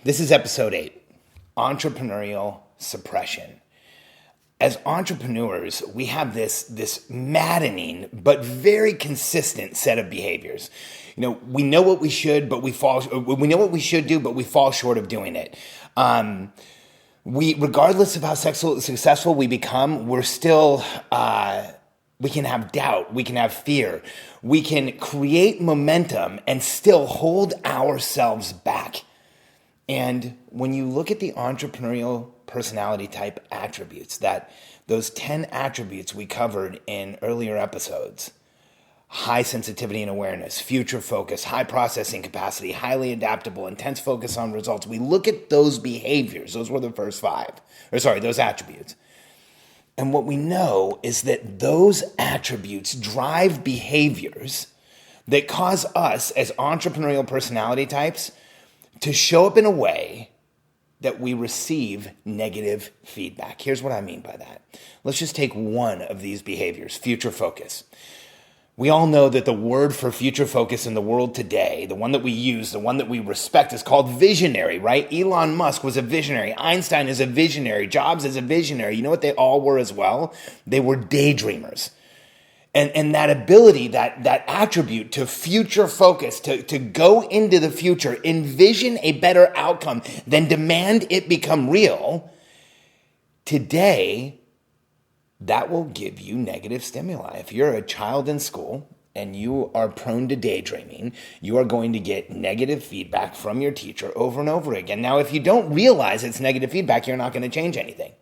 This is episode 8, Entrepreneurial Suppression. As entrepreneurs, we have this maddening but very consistent set of behaviors. We know what we should, but we know what we should do, but we fall short of doing it. Regardless of how successful we become, we're still, we can have doubt, we can have fear, we can create momentum and still hold ourselves back. And when you look at the entrepreneurial personality type attributes, those 10 attributes we covered in earlier episodes, high sensitivity and awareness, future focus, high processing capacity, highly adaptable, intense focus on results. We look at those behaviors. Those were the first those attributes. And what we know is that those attributes drive behaviors that cause us as entrepreneurial personality types to show up in a way that we receive negative feedback. Here's what I mean by that. Let's just take one of these behaviors, future focus. We all know that the word for future focus in the world today, the one that we use, the one that we respect, is called visionary, right? Elon Musk was a visionary. Einstein is a visionary. Jobs is a visionary. You know what they all were as well? They were daydreamers. And that ability, that attribute to future focus, to go into the future, envision a better outcome, then demand it become real, today, that will give you negative stimuli. If you're a child in school and you are prone to daydreaming, you are going to get negative feedback from your teacher over and over again. Now, if you don't realize it's negative feedback, you're not going to change anything.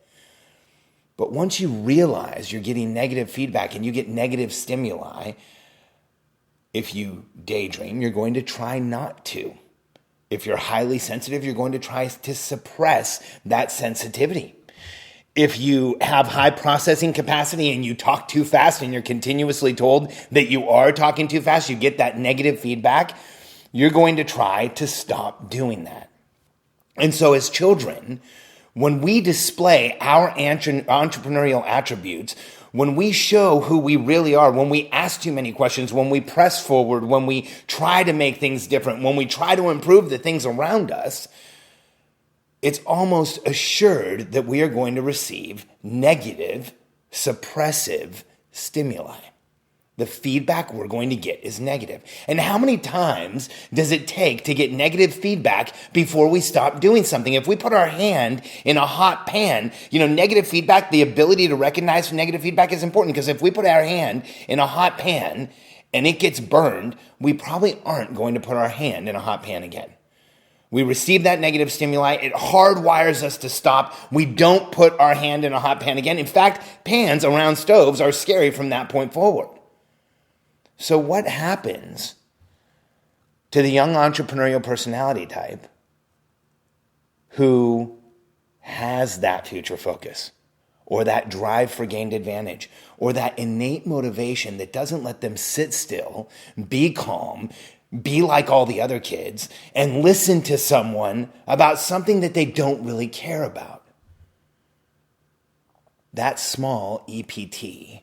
But once you realize you're getting negative feedback and you get negative stimuli, if you daydream, you're going to try not to. If you're highly sensitive, you're going to try to suppress that sensitivity. If you have high processing capacity and you talk too fast and you're continuously told that you are talking too fast, you get that negative feedback, you're going to try to stop doing that. And so as children, when we display our entrepreneurial attributes, when we show who we really are, when we ask too many questions, when we press forward, when we try to make things different, when we try to improve the things around us, it's almost assured that we are going to receive negative, suppressive stimuli. The feedback we're going to get is negative. And how many times does it take to get negative feedback before we stop doing something? If we put our hand in a hot pan, negative feedback, the ability to recognize negative feedback is important, because if we put our hand in a hot pan and it gets burned, we probably aren't going to put our hand in a hot pan again. We receive that negative stimuli. It hardwires us to stop. We don't put our hand in a hot pan again. In fact, pans around stoves are scary from that point forward. So what happens to the young entrepreneurial personality type who has that future focus, or that drive for gained advantage, or that innate motivation that doesn't let them sit still, be calm, be like all the other kids, and listen to someone about something that they don't really care about? That small EPT,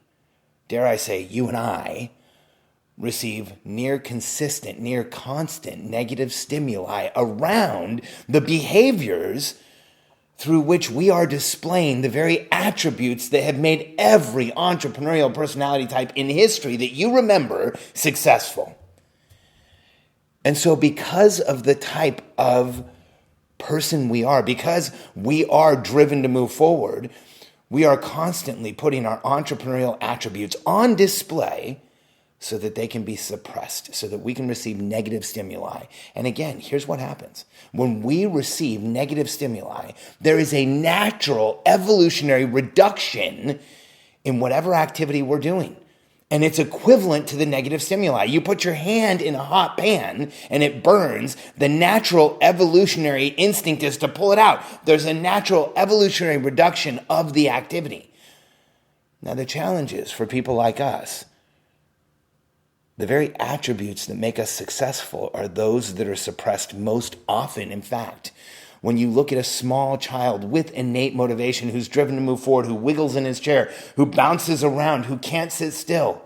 dare I say, you and I, receive near consistent, near constant negative stimuli around the behaviors through which we are displaying the very attributes that have made every entrepreneurial personality type in history that you remember successful. And so because of the type of person we are, because we are driven to move forward, we are constantly putting our entrepreneurial attributes on display so that they can be suppressed, so that we can receive negative stimuli. And again, here's what happens. When we receive negative stimuli, there is a natural evolutionary reduction in whatever activity we're doing. And it's equivalent to the negative stimuli. You put your hand in a hot pan and it burns. The natural evolutionary instinct is to pull it out. There's a natural evolutionary reduction of the activity. Now, the challenge is for people like us, the very attributes that make us successful are those that are suppressed most often. In fact, when you look at a small child with innate motivation who's driven to move forward, who wiggles in his chair, who bounces around, who can't sit still,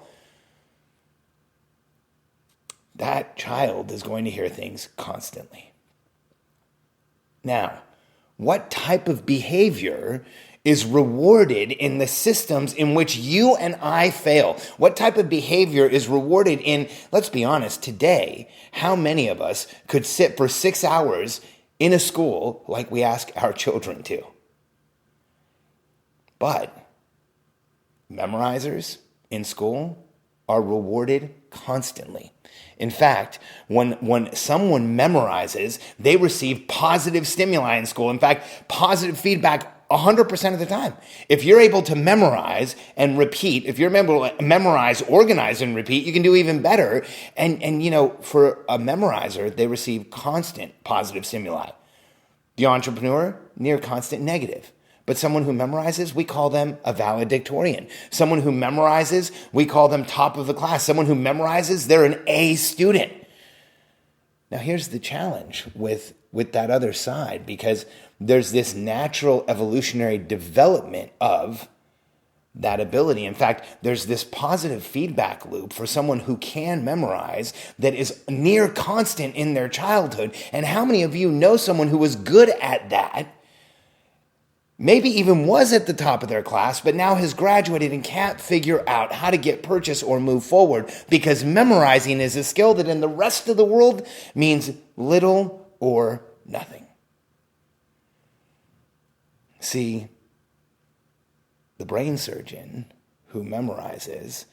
that child is going to hear things constantly. Now, what type of behavior is rewarded in the systems in which you and I fail? What type of behavior is rewarded in, let's be honest, today, how many of us could sit for 6 hours in a school like we ask our children to? But memorizers in school are rewarded constantly. In fact, when someone memorizes, they receive positive stimuli in school. In fact, positive feedback 100% of the time. If you're able to memorize and repeat, if you're able to memorize, organize, and repeat, you can do even better. And for a memorizer, they receive constant positive stimuli. The entrepreneur, near constant negative. But someone who memorizes, we call them a valedictorian. Someone who memorizes, we call them top of the class. Someone who memorizes, they're an A student. Now, here's the challenge with that other side, because there's this natural evolutionary development of that ability. In fact, there's this positive feedback loop for someone who can memorize that is near constant in their childhood. And how many of you know someone who was good at that? Maybe even was at the top of their class, but now has graduated and can't figure out how to get purchase or move forward because memorizing is a skill that in the rest of the world means little or nothing. See, the brain surgeon who memorizes,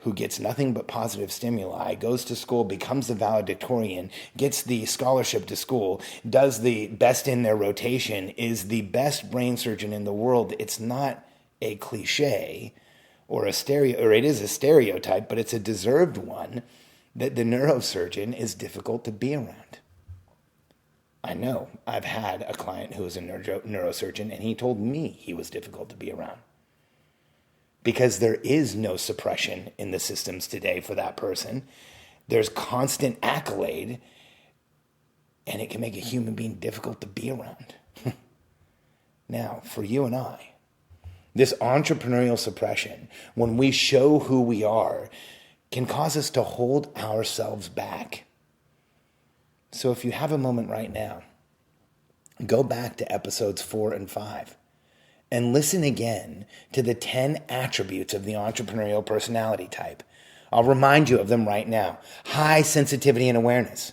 who gets nothing but positive stimuli, goes to school, becomes the valedictorian, gets the scholarship to school, does the best in their rotation, is the best brain surgeon in the world. It's not a cliche or it is a stereotype, but it's a deserved one, that the neurosurgeon is difficult to be around. I know. I've had a client who was a neurosurgeon, and he told me he was difficult to be around. Because there is no suppression in the systems today for that person. There's constant accolade, and it can make a human being difficult to be around. Now, for you and I, this entrepreneurial suppression, when we show who we are, can cause us to hold ourselves back. So if you have a moment right now, go back to episodes 4 and 5. And listen again to the 10 attributes of the entrepreneurial personality type. I'll remind you of them right now. High sensitivity and awareness.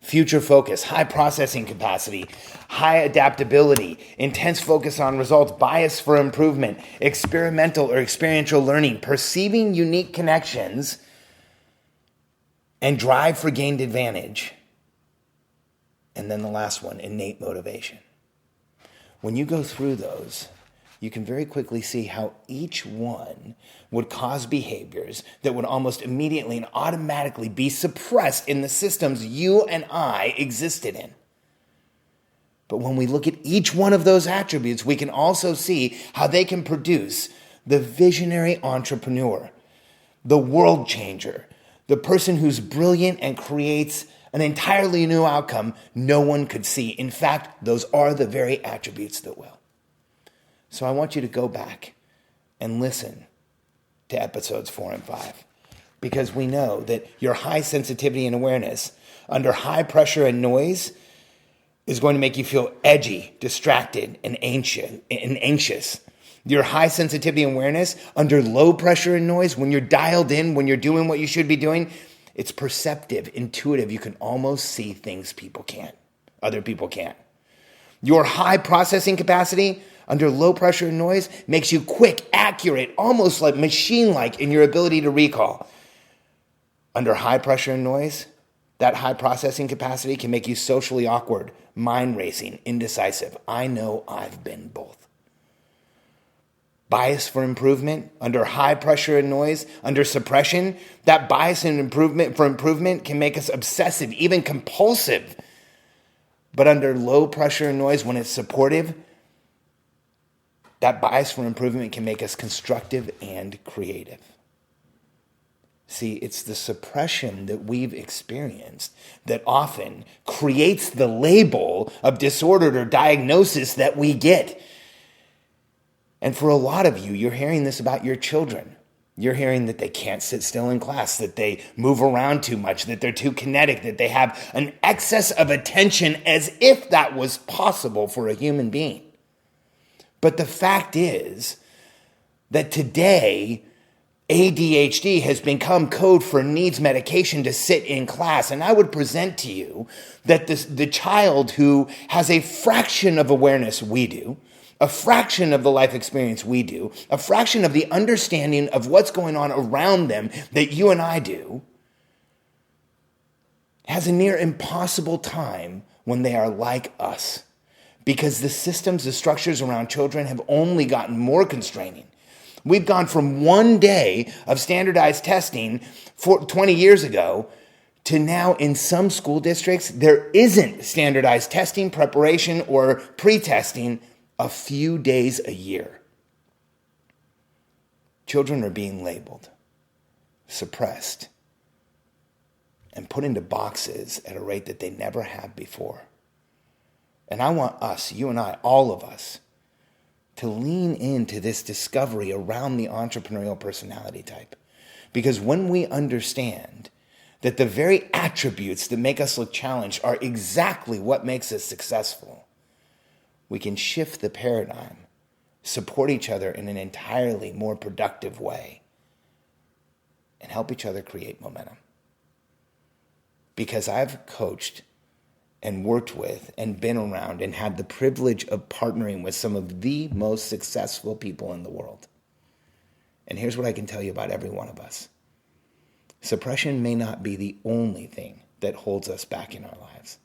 Future focus, high processing capacity, high adaptability, intense focus on results, bias for improvement, experimental or experiential learning, perceiving unique connections, and drive for gained advantage. And then the last one, innate motivation. When you go through those, you can very quickly see how each one would cause behaviors that would almost immediately and automatically be suppressed in the systems you and I existed in. But when we look at each one of those attributes, we can also see how they can produce the visionary entrepreneur, the world changer, the person who's brilliant and creates an entirely new outcome no one could see. In fact, those are the very attributes that will. So I want you to go back and listen to episodes 4 and 5, because we know that your high sensitivity and awareness under high pressure and noise is going to make you feel edgy, distracted, and anxious. Your high sensitivity and awareness under low pressure and noise, when you're dialed in, when you're doing what you should be doing, it's perceptive, intuitive. You can almost see things other people can't. Your high processing capacity under low pressure and noise makes you quick, accurate, almost like machine-like in your ability to recall. Under high pressure and noise, that high processing capacity can make you socially awkward, mind-racing, indecisive. I know I've been both. Bias for improvement, under high pressure and noise, under suppression, that bias and improvement can make us obsessive, even compulsive. But under low pressure and noise, when it's supportive, that bias for improvement can make us constructive and creative. See, it's the suppression that we've experienced that often creates the label of disordered or diagnosis that we get. And for a lot of you, you're hearing this about your children. You're hearing that they can't sit still in class, that they move around too much, that they're too kinetic, that they have an excess of attention, as if that was possible for a human being. But the fact is that today, ADHD has become code for needs medication to sit in class. And I would present to you that the child who has a fraction of awareness we do, a fraction of the life experience we do, a fraction of the understanding of what's going on around them that you and I do, has a near impossible time when they are like us. Because the systems, the structures around children have only gotten more constraining. We've gone from one day of standardized testing 20 years ago to now in some school districts, there isn't standardized testing, preparation, or pre-testing a few days a year. Children are being labeled, suppressed, and put into boxes at a rate that they never have before. And I want us, you and I, all of us, to lean into this discovery around the entrepreneurial personality type. Because when we understand that the very attributes that make us look challenged are exactly what makes us successful, we can shift the paradigm, support each other in an entirely more productive way, and help each other create momentum. Because I've coached and worked with and been around and had the privilege of partnering with some of the most successful people in the world. And here's what I can tell you about every one of us. Suppression may not be the only thing that holds us back in our lives,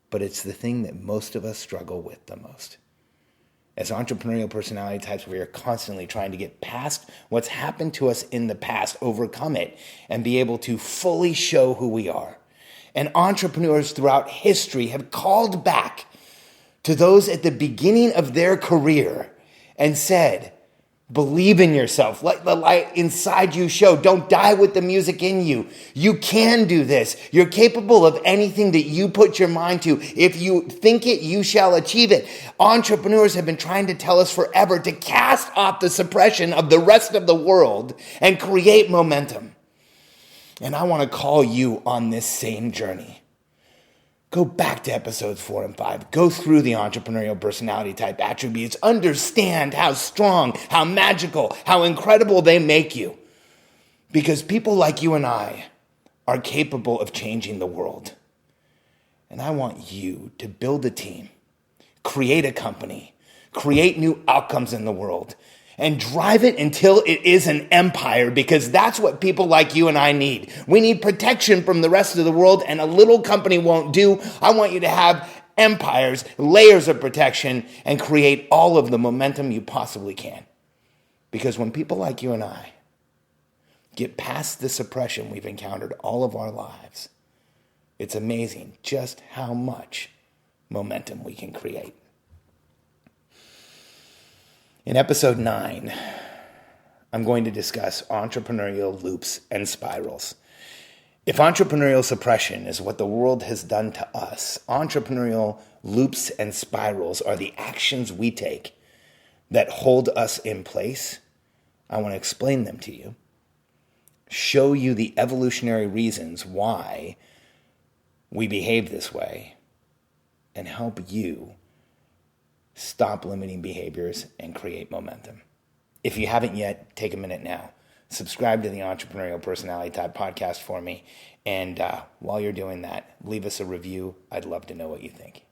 but it's the thing that most of us struggle with the most. As entrepreneurial personality types, we are constantly trying to get past what's happened to us in the past, overcome it, and be able to fully show who we are. And entrepreneurs throughout history have called back to those at the beginning of their career and said, believe in yourself. Let the light inside you show. Don't die with the music in you. You can do this. You're capable of anything that you put your mind to. If you think it, you shall achieve it. Entrepreneurs have been trying to tell us forever to cast off the suppression of the rest of the world and create momentum. And I want to call you on this same journey. Go back to episodes 4 and 5. Go through the entrepreneurial personality type attributes. Understand how strong, how magical, how incredible they make you. Because people like you and I are capable of changing the world. And I want you to build a team, create a company, create new outcomes in the world, and drive it until it is an empire, because that's what people like you and I need. We need protection from the rest of the world, and a little company won't do. I want you to have empires, layers of protection, and create all of the momentum you possibly can. Because when people like you and I get past the suppression we've encountered all of our lives, it's amazing just how much momentum we can create. In episode 9, I'm going to discuss entrepreneurial loops and spirals. If entrepreneurial suppression is what the world has done to us, entrepreneurial loops and spirals are the actions we take that hold us in place. I want to explain them to you, show you the evolutionary reasons why we behave this way, and help you stop limiting behaviors and create momentum. If you haven't yet, take a minute now. Subscribe to the Entrepreneurial Personality Type podcast for me. And while you're doing that, leave us a review. I'd love to know what you think.